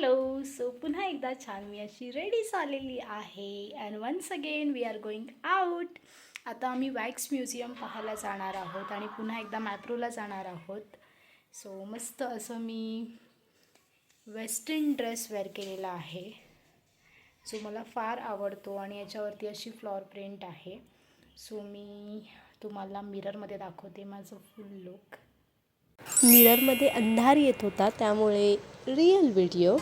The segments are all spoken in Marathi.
हॅलो. पुन्हा एकदा छान मी अशी रेडी झालेली आहे and once again we are going out. आता आम्ही वॅक्स म्युझियम पाहायला जाणार आहोत आणि पुन्हा एकदा मॅप्रोला जाणार आहोत. सो मस्त असं मी वेस्टर्न ड्रेस वेअर केलेला आहे जो मला फार आवडतो आणि याच्यावरती अशी फ्लॉर प्रिंट आहे. सो मी तुम्हाला मिररमध्ये दाखवते माझं फुल लुक. मिररमध्ये अंधार येत होता त्यामुळे रिअल व्हिडिओ.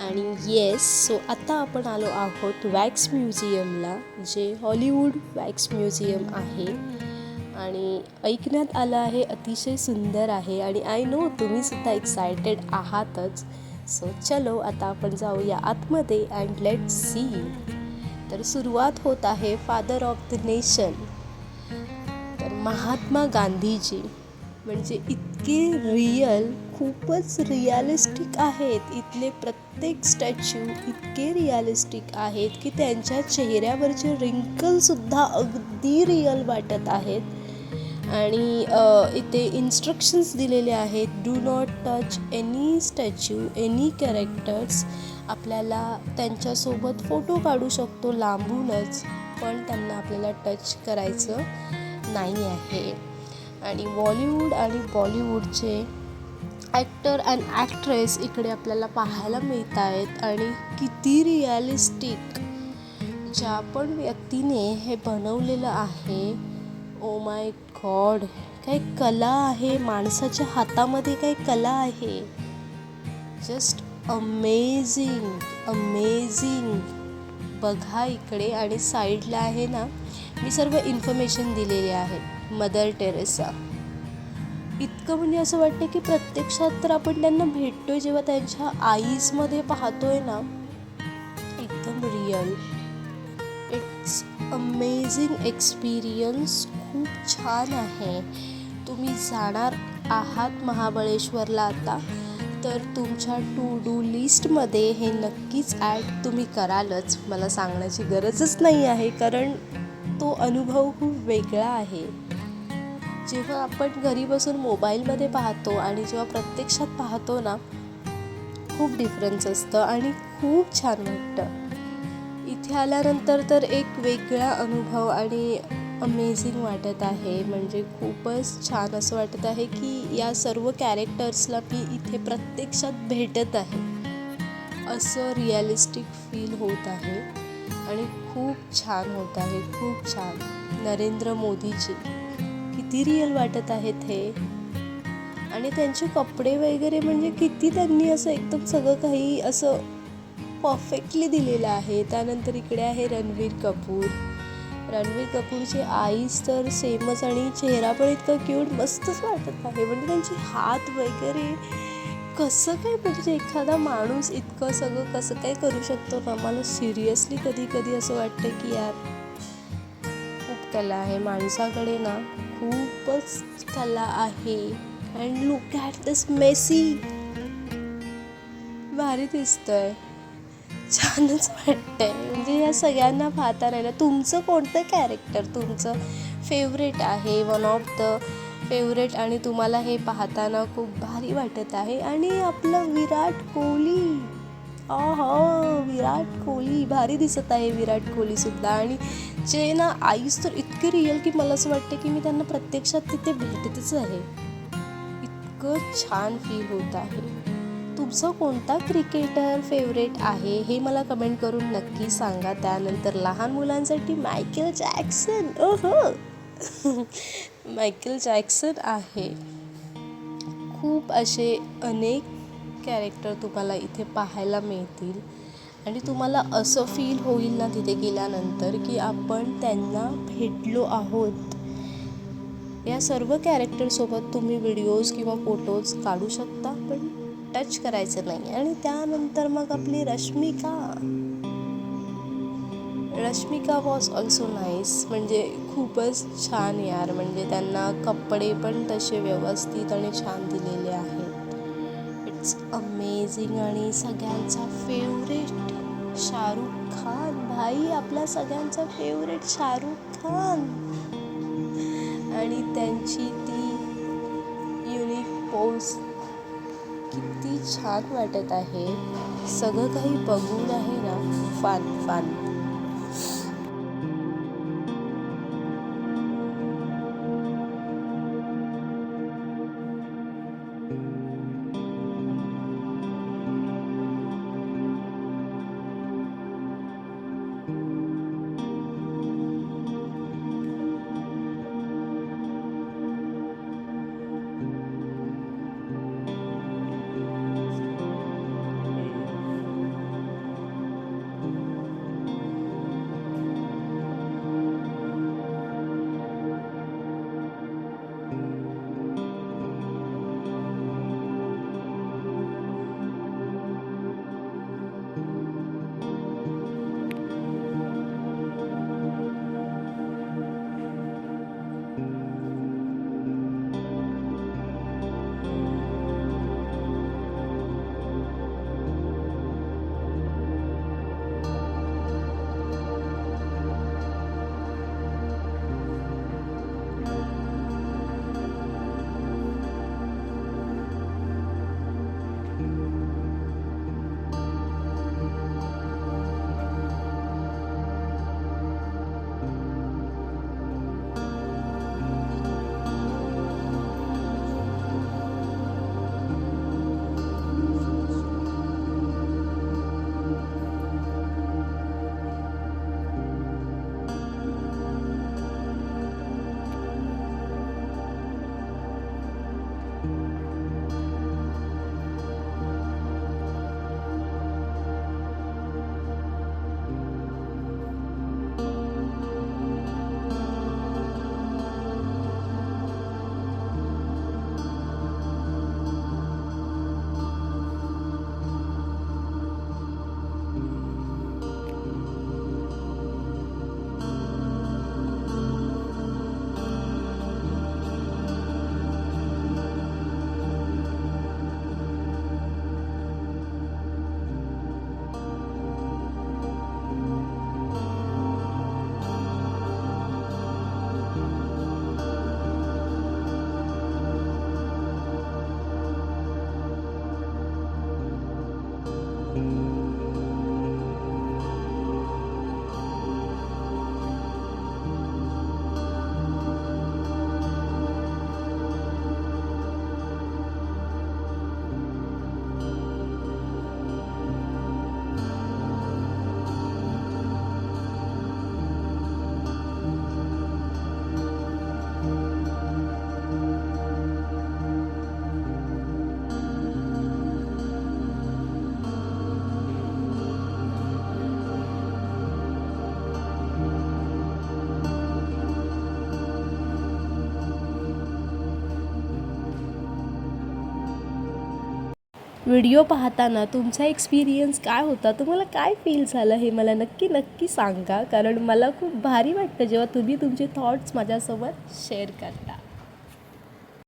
आणि येस, सो आता आपण आलो आहोत वॅक्स म्युझियमला, जे हॉलिवूड वॅक्स म्युझियम आहे आणि ऐकण्यात आलं आहे अतिशय सुंदर आहे आणि आय नो तुम्हीसुद्धा एक्सायटेड आहातच. सो चलो आता आपण जाऊया आतमध्ये अँड लेट्स सी. तर सुरुवात होत आहे फादर ऑफ द नेशन, तर महात्मा गांधीजी. म्हणजे इतके रिअल, खूपच रिअलिस्टिक आहेत. इथले प्रत्येक स्टॅच्यू इतके रिअलिस्टिक आहेत की त्यांच्या चेहऱ्यावरचे रिंकलसुद्धा अगदी रिअल वाटत आहेत. आणि इथे इन्स्ट्रक्शन्स दिलेले आहेत, do not touch any statue, any characters. आपल्याला त्यांच्यासोबत फोटो काढू शकतो लांबूनच, पण त्यांना आपल्याला टच करायचं नाही आहे. आणि बॉलिवूड आणि बॉलिवूडचे ॲक्टर अँड ॲक्ट्रेस इकडे आपल्याला पाहायला मिळत आहेत. आणि किती रिअलिस्टिक ज्या पण व्यक्तीने हे बनवलेलं आहे, ओ माय गॉड, काय कला आहे, माणसाच्या हातामध्ये काय कला आहे. Just amazing amazing. बघा इकडे आणि साईडला आहे ना, मी सर्व इन्फॉर्मेशन दिलेली आहे. Mother Teresa. इतकं म्हणजे असं वाटतं की प्रत्यक्षात तर आपण त्यांना भेटतोय जेव्हा त्यांच्या आईजमध्ये पाहतोय ना, एकदम रिअल. It's amazing experience. खूप छान आहे. तुम्ही जाणार आहात महाबळेश्वरला आता, तर तुमच्या टू डू लिस्टमध्ये हे नक्कीच ॲड तुम्ही करालच. मला सांगण्याची गरजच नाही आहे, कारण तो अनुभव खूप वेगळा आहे. जेव्हा आपण घरी बसून मोबाईलमध्ये पाहतो आणि जेव्हा प्रत्यक्षात पाहतो ना, खूप डिफरन्स असतं आणि खूप छान वाटतं. इथे आल्यानंतर तर एक वेगळा अनुभव आणि अमेझिंग वाटत आहे. म्हणजे खूपच छान असं वाटत आहे की या सर्व कॅरेक्टर्सला मी इथे प्रत्यक्षात भेटत आहे, असं रिअलिस्टिक फील होत आहे आणि खूप छान होत आहे. खूप छान. नरेंद्र मोदीजी किती रिअल वाटत आहेत हे. आणि त्यांचे कपडे वगैरे म्हणजे किती त्यांनी असं एकदम सगळं काही असं परफेक्टली दिलेलं आहे. त्यानंतर इकडे आहे रणवीर कपूर. रणवीर कपूरची आईज तर सेमच आणि चेहरा पण इतका क्यूट, मस्तच वाटत आहे. म्हणजे त्यांचे हात वगैरे कसं काय, म्हणजे एखादा माणूस इतकं सगळं कसं काय करू शकतो ना. मला सिरियसली कधी कधी असं वाटतं की यार, खूप कला आहे माणसाकडे ना, खूपच कला आहे. And look at this messy. भारी दिसतंय, छानच वाटतंय. म्हणजे या सगळ्यांना पाहताना ना, तुमचं कोणतं कॅरेक्टर तुमचं फेवरेट आहे, वन ऑफ द फेवरेट, आणि तुम्हाला हे पाहताना खूप भारी वाटत आहे. आणि आपलं विराट कोहली, विराट कोहली भारी दिसत आहे. विराट कोहलीसुद्धा. आणि जे ना आईस तर इतके रिअल की मला असं वाटतं की मी त्यांना प्रत्यक्षात तिथे भेटतच आहे. इतकं छान फील होत आहे. तुमचा कोणता क्रिकेटर फेवरेट आहे हे मला कमेंट करून नक्की सांगा. त्यानंतर लहान मुलांसाठी मायकेल जॅक्सन. मायकेल जॅक्सन आहे. खूप असे अनेक कॅरेक्टर तुम्हाला इथे पाहायला मिळतील आणि तुम्हाला असं फील होईल ना तिथे गेल्यानंतर की आपण त्यांना भेटलो आहोत. या सर्व कॅरेक्टरसोबत तुम्ही व्हिडिओज किंवा फोटोज काढू शकता, पण टच करायचं नाही. आणि त्यानंतर मग आपली रश्मिका वॉज ऑल्सो नाईस. म्हणजे खूपच छान यार. म्हणजे त्यांना कपडे पण तसे व्यवस्थित आणि छान दिलेले आहेत. It's amazing. आणि सगळ्यांचा फेवरेट शाहरुख खान. भाई, आपला सगळ्यांचा फेवरेट शाहरुख खान. आणि त्यांची ती युनिक पोज किती छान वाटत आहे. सगळं काही बघून आहे ना फान. व्हिडिओ पाहताना तुमचा एक्सपिरियन्स काय होता, तुम्हाला काय फील झालं हे मला नक्की सांगा. कारण मला खूप भारी वाटतं जेव्हा तुम्ही तुमचे थॉट्स माझ्यासोबत शेअर करता.